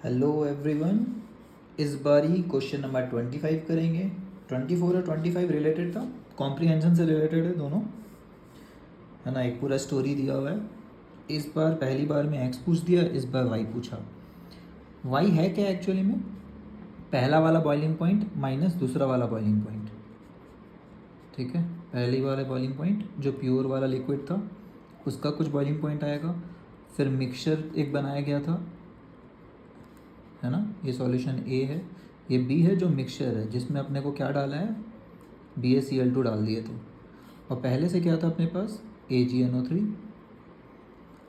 Hello everyone. इस बार ही question number 25 करेंगे। 24 और 25 रिलेटेड था, कॉम्प्रीहेंशन से रिलेटेड है दोनों, है ना। एक पूरा स्टोरी दिया हुआ है। इस बार पहली बार में एक्स पूछ दिया, इस बार वाई पूछा। वाई है क्या एक्चुअली में? पहला वाला बॉइलिंग पॉइंट माइनस दूसरा वाला बॉइलिंग पॉइंट, ठीक है। पहली वाला बॉइलिंग पॉइंट जो प्योर वाला लिक्विड था उसका कुछ बॉइलिंग पॉइंट आएगा, फिर मिक्सचर एक बनाया गया था, है ना। ये सॉल्यूशन ए है, ये बी है जो मिक्सचर है जिसमें अपने को क्या डाला है, BaCl2 डाल दिए थे। और पहले से क्या था अपने पास, AgNO3।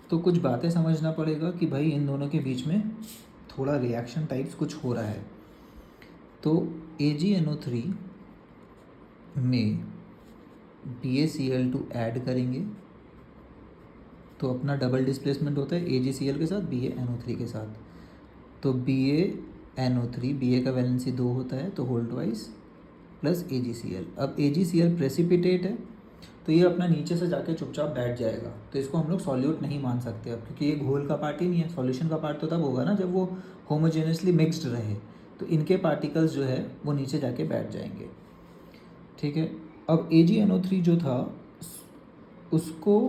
तो कुछ बातें समझना पड़ेगा कि भाई इन दोनों के बीच में थोड़ा रिएक्शन टाइप्स कुछ हो रहा है। तो AgNO3 में BaCl2 ऐड करेंगे तो अपना डबल डिस्प्लेसमेंट होता है AgCl के साथ BaNO3 के साथ। तो BaNO3, Ba का वैलेंसी 2 होता है तो होल ट्वाइस प्लस AgCl। अब AgCl प्रेसिपिटेट है तो ये अपना नीचे से जाके चुपचाप बैठ जाएगा, तो इसको हम लोग सॉल्यूट नहीं मान सकते अब, क्योंकि ये घोल का पार्ट ही नहीं है। सॉल्यूशन का पार्ट तो तब होगा ना जब वो होमोजेनियसली मिक्स्ड रहे, तो इनके पार्टिकल्स जो है वो नीचे जाके बैठ जाएंगे, ठीक है। अब AgNO3 जो था उसको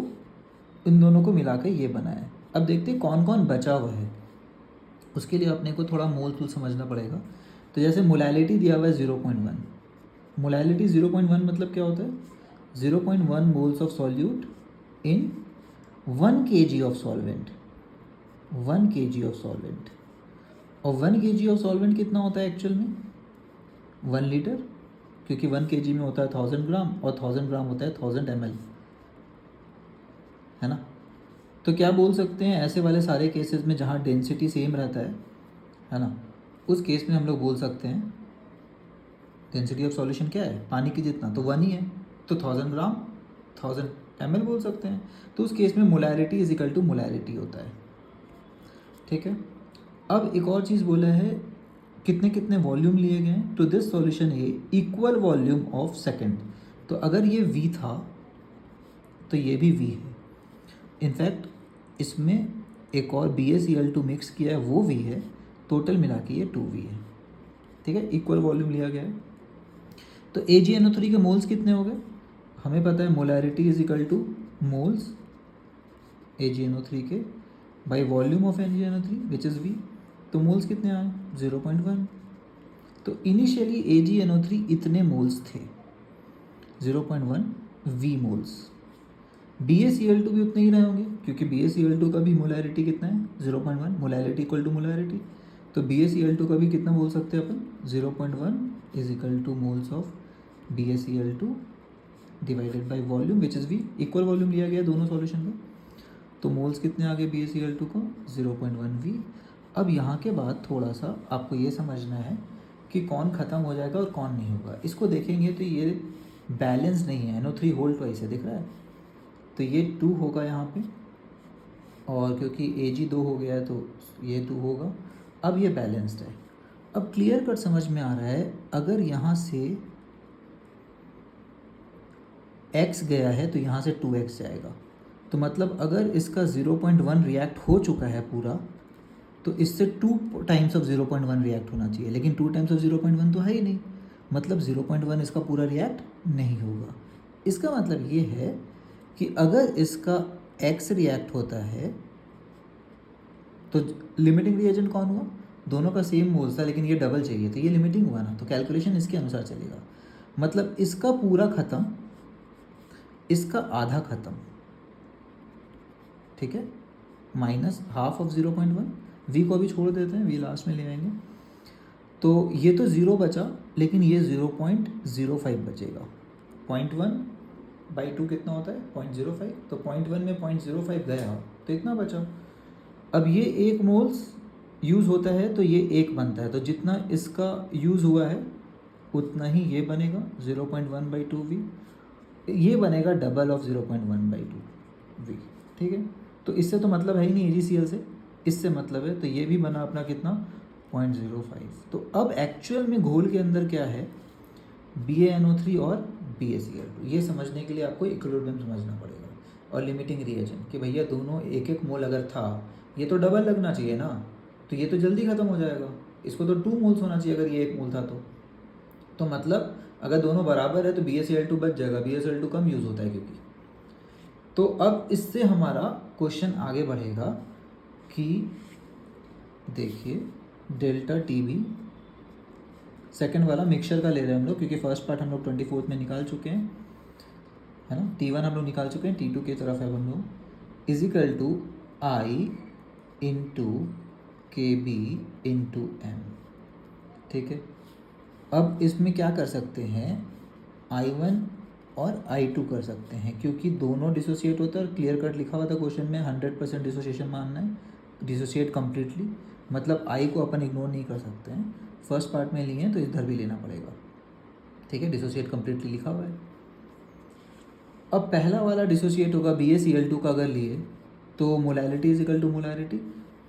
इन दोनों को मिला के ये बना है। अब देखते हैं कौन कौन बचा हुआ है। उसके लिए अपने को थोड़ा मोल तोल समझना पड़ेगा। तो जैसे मोलैलिटी दिया हुआ है 0.1, मोलैलिटी 0.1 मतलब क्या होता है, 0.1 moles of solute in 1 kg of solvent, 1 kg of solvent. और 1 kg ऑफ सॉल्वेंट कितना होता है एक्चुअल में, 1 लीटर, क्योंकि 1 kg में होता है 1000 ग्राम और 1000 ग्राम होता है 1000 ml, है ना। तो क्या बोल सकते हैं ऐसे वाले सारे केसेस में जहाँ डेंसिटी सेम रहता है ना, उस केस में हम लोग बोल सकते हैं डेंसिटी ऑफ सॉल्यूशन क्या है, पानी की जितना, तो 1 ही है, तो 1000 ग्राम 1000 ml बोल सकते हैं। तो उस केस में molarity is equal to molarity होता है, ठीक है। अब एक और चीज़ बोला है, कितने कितने वॉल्यूम लिए गए हैं, तो this solution A equal volume of second. तो अगर ये V था तो ये भी V है। इनफैक्ट इसमें एक और BaCl2 मिक्स किया है वो V है, टोटल मिला के ये 2V है, ठीक है। इक्वल वॉल्यूम लिया गया है। तो AgNO3 के मोल्स कितने हो गए, हमें पता है molarity is equal two moles AgNO3 के by volume of AgNO3 which is V। तो मोल्स कितने आए, 0.1। तो इनिशियली AgNO3 इतने मोल्स थे, 0.1 V मोल्स। BaCl2 भी उतने ही रहे होंगे, क्योंकि BaCl2 का भी मोलैरिटी कितना है, 0.1, मोलैरिटी इक्वल टू मोलैरिटी। तो BaCl2 का भी कितना बोल सकते हैं अपन, 0.1 is equal two moles of BaCl2 divided by volume which is V। Equal volume लिया गया दोनों सॉल्यूशन का, तो मोल्स कितने आ गए BaCl2 को, 0.1 V। अब यहाँ के बाद थोड़ा सा आपको ये समझना है कि कौन ख़त्म हो जाएगा और कौन नहीं होगा। इसको देखेंगे तो ये बैलेंस नहीं है, NO3 होल ट्वाइस है, दिख रहा है। तो ये 2 होगा यहाँ पे, और क्योंकि Ag 2 हो गया है तो ये 2 होगा। अब ये बैलेंस्ड है। अब क्लियर कट समझ में आ रहा है, अगर यहाँ से x गया है तो यहाँ से 2x जाएगा। तो मतलब अगर इसका 0.1 रिएक्ट हो चुका है पूरा, तो इससे 2 टाइम्स ऑफ 0.1 रिएक्ट होना चाहिए, लेकिन 2 टाइम्स ऑफ 0.1 तो है ही नहीं, मतलब 0.1 इसका पूरा रिएक्ट नहीं होगा। इसका मतलब ये है कि अगर इसका x रिएक्ट होता है तो लिमिटिंग रिएजेंट कौन हुआ, दोनों का सेम मोल्स था लेकिन ये डबल चाहिए, तो ये लिमिटिंग हुआ ना, तो कैलकुलेशन इसके अनुसार चलेगा। मतलब इसका पूरा ख़त्म, इसका आधा ख़त्म, ठीक है, माइनस हाफ ऑफ 0.1। V को अभी छोड़ देते हैं, V लास्ट में ले आएंगे। तो ये तो 0 बचा, लेकिन ये 0.05 बचेगा। 0.1/2 कितना होता है, 0.05। तो 0.1 में 0.05 गया तो इतना बचा। अब ये 1 मोल्स यूज़ होता है तो ये 1 बनता है, तो जितना इसका यूज़ हुआ है उतना ही ये बनेगा 0.1/2 V। ये बनेगा डबल ऑफ 0.1/2 V, ठीक है। तो इससे तो मतलब है ही नहीं AgCl से, इससे मतलब है, तो ये भी बना अपना कितना, 0.05। तो अब एक्चुअल में घोल के अंदर क्या है, BaNO3 और BaCl2। ये समझने के लिए आपको इक्विलिब्रियम समझना पड़ेगा और लिमिटिंग रिएजेंट, कि भैया दोनों 1-1 मोल अगर था, ये तो डबल लगना चाहिए ना, तो ये तो जल्दी ख़त्म हो जाएगा, इसको तो 2 मोल्स होना चाहिए अगर ये 1 मोल था तो मतलब अगर दोनों बराबर है तो BaCl2 बच जाएगा, BaCl2 कम यूज़ होता है क्योंकि। तो अब इससे हमारा क्वेश्चन आगे बढ़ेगा कि देखिए डेल्टा TB सेकंड वाला मिक्सचर का ले रहे हैं हम लोग, क्योंकि फर्स्ट पार्ट हम लोग 24 में निकाल चुके हैं, है ना। T1 हम लोग निकाल चुके हैं, T2 की तरफ है हम लोग, is equal to I into KB into M, ठीक है। अब इसमें क्या कर सकते हैं, I1 और I2 कर सकते हैं, क्योंकि दोनों डिसोशिएट होता है और क्लियर कट लिखा हुआ था क्वेश्चन में 100% डिसोसिएशन मानना है, डिसोशिएट कम्प्लीटली, मतलब I को अपन इग्नोर नहीं कर सकते हैं। फर्स्ट पार्ट में लिए हैं तो इधर भी लेना पड़ेगा, ठीक है, डिसोशिएट कम्प्लीटली लिखा हुआ है। अब पहला वाला डिसोशिएट होगा BaCl2 का अगर लिए तो molarity is equal to molarity,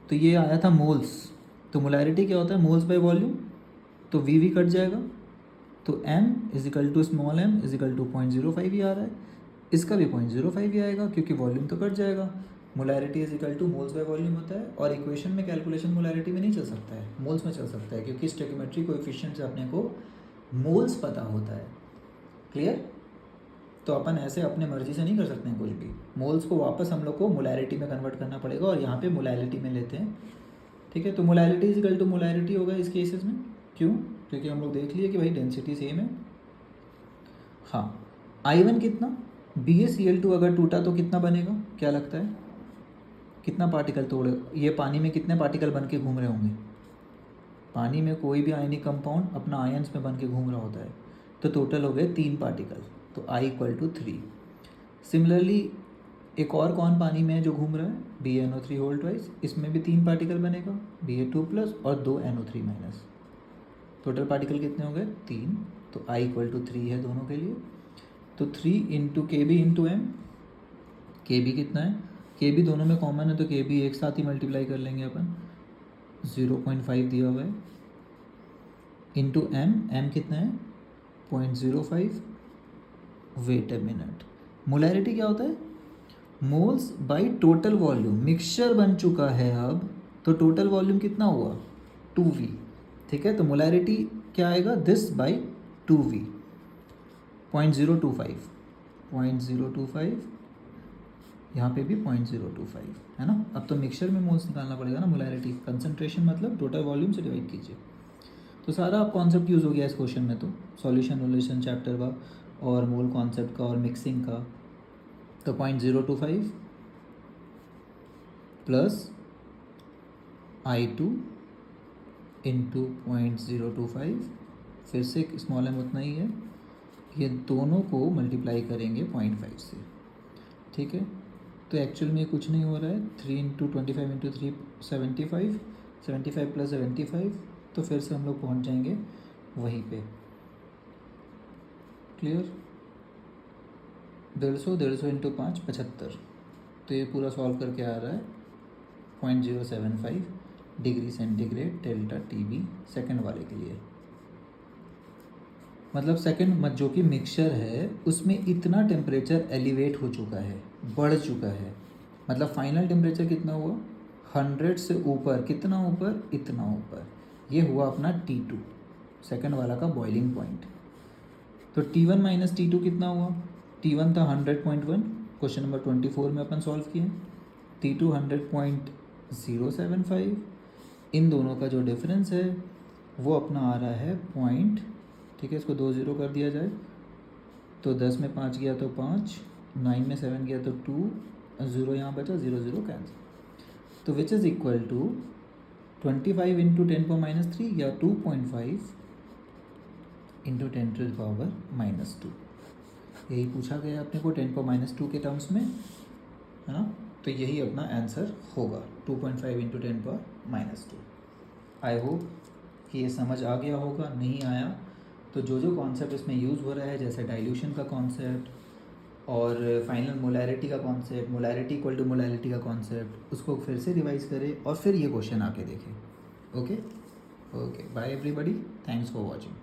तो ये आया था मोल्स, तो मोलैरिटी क्या होता है, मोल्स बाय वॉल्यूम, तो V कट जाएगा, तो M is equal to small m is equal to 0.05 ही आ रहा है, इसका भी 0.05 ही आएगा क्योंकि वॉल्यूम तो कट जाएगा। Molarity is equal two moles by volume होता है, और इक्वेशन में कैलकुलेशन मोलैरिटी में नहीं चल सकता है, मोल्स में चल सकता है, क्योंकि स्टोइकियोमेट्रिक कोएफिशिएंट से अपने को मोल्स पता होता है। क्लियर? तो अपन ऐसे अपने मर्जी से नहीं कर सकते हैं कुछ भी, मोल्स को वापस हम लोग को मोलैरिटी में कन्वर्ट करना पड़ेगा, और यहाँ पे मोलैरिटी में लेते हैं, ठीक है। तो molarity is equal to molarity होगा इस केसेस में, क्यों, क्योंकि हम लोग देख लिए कि भाई डेंसिटी सेम है। हाँ, I1 कितना, BaCl2 अगर टूटा तो कितना बनेगा, क्या लगता है, कितना पार्टिकल तोड़े, ये पानी में कितने पार्टिकल बन के घूम रहे होंगे, पानी में कोई भी आयनिक कंपाउंड अपना आयन्स में बन के घूम रहा होता है, तो टोटल हो गए 3 पार्टिकल, तो I इक्वल टू 3। सिमिलरली एक और कौन पानी में है जो घूम रहा है, BaNO3 होल ट्वाइस, इसमें भी 3 पार्टिकल बनेगा, Ba2 प्लस और 2 NO3 माइनस, टोटल पार्टिकल कितने हो गए 3, तो I इक्वल टू 3 है दोनों के लिए। तो 3 into KB into M, KB कितना है, KB दोनों में कॉमन है तो KB एक साथ ही मल्टीप्लाई कर लेंगे अपन, 0.5 दिया हुआ है, इंटू M कितना है 0.05, वेट ए मिनट। मोलैरिटी क्या होता है, moles by total volume, mixture बन चुका है अब, तो टोटल वॉल्यूम कितना हुआ 2V, ठीक है। तो मोलैरिटी क्या आएगा, दिस बाय 2V, 0.025, यहाँ पे भी 0.025, है ना। अब तो मिक्सचर में मोल्स निकालना पड़ेगा ना, मोलैरिटी कंसंट्रेशन मतलब टोटल वॉल्यूम से डिवाइड कीजिए। तो सारा आप कॉन्सेप्ट यूज़ हो गया इस क्वेश्चन में, तो सॉल्यूशन चैप्टर का और मोल कॉन्सेप्ट का और मिक्सिंग का। तो 0.025 प्लस I2 इंटू 0.025, फिर से स्मॉल m उतना ही है, ये दोनों को मल्टीप्लाई करेंगे 0.5 से, ठीक है। तो एक्चुअल में कुछ नहीं हो रहा है, 3 इंटू 25 इंटू 3 75 प्लस 75, तो फिर से हम लोग पहुँच जाएंगे वहीं पे। क्लियर? 150 इंटू 5 75, तो ये पूरा सॉल्व करके आ रहा है 0.075 degree centigrade delta TB second वाले के लिए। मतलब सेकंड जो कि मिक्सचर है उसमें इतना टेम्परेचर एलिवेट हो चुका है, बढ़ चुका है, मतलब फाइनल टेम्परेचर कितना हुआ 100 से ऊपर, कितना ऊपर, इतना ऊपर, ये हुआ अपना T2 सेकंड वाला का बॉइलिंग पॉइंट। तो T1 माइनस T2 कितना हुआ, T1 था 100.1, क्वेश्चन नंबर 24 में अपन सॉल्व किए, T2 100.075, इन दोनों का जो डिफरेंस है वो अपना आ रहा है पॉइंट, ठीक है। इसको 2 0 कर दिया जाए तो 10 में 5 गया तो 5, 9 में 7 गया तो 2, 0 यहाँ बचा, 0 0 कैंसिल, तो which is equal to 25 into 10⁻³ या 2.5 इंटू 10⁻², यही पूछा गया अपने को 10⁻² के टर्म्स में, है ना। तो यही अपना आंसर होगा 2.5 इंटू 10⁻²। आई होप कि ये समझ आ गया होगा, नहीं आया तो जो कॉन्सेप्ट इसमें यूज़ हो रहा है, जैसे डाइल्यूशन का कॉन्सेप्ट और फाइनल मोलैरिटी का concept, molarity equal to molarity का कॉन्सेप्ट, उसको फिर से रिवाइज करें और फिर ये क्वेश्चन आके देखें। Okay, bye everybody, thanks for watching.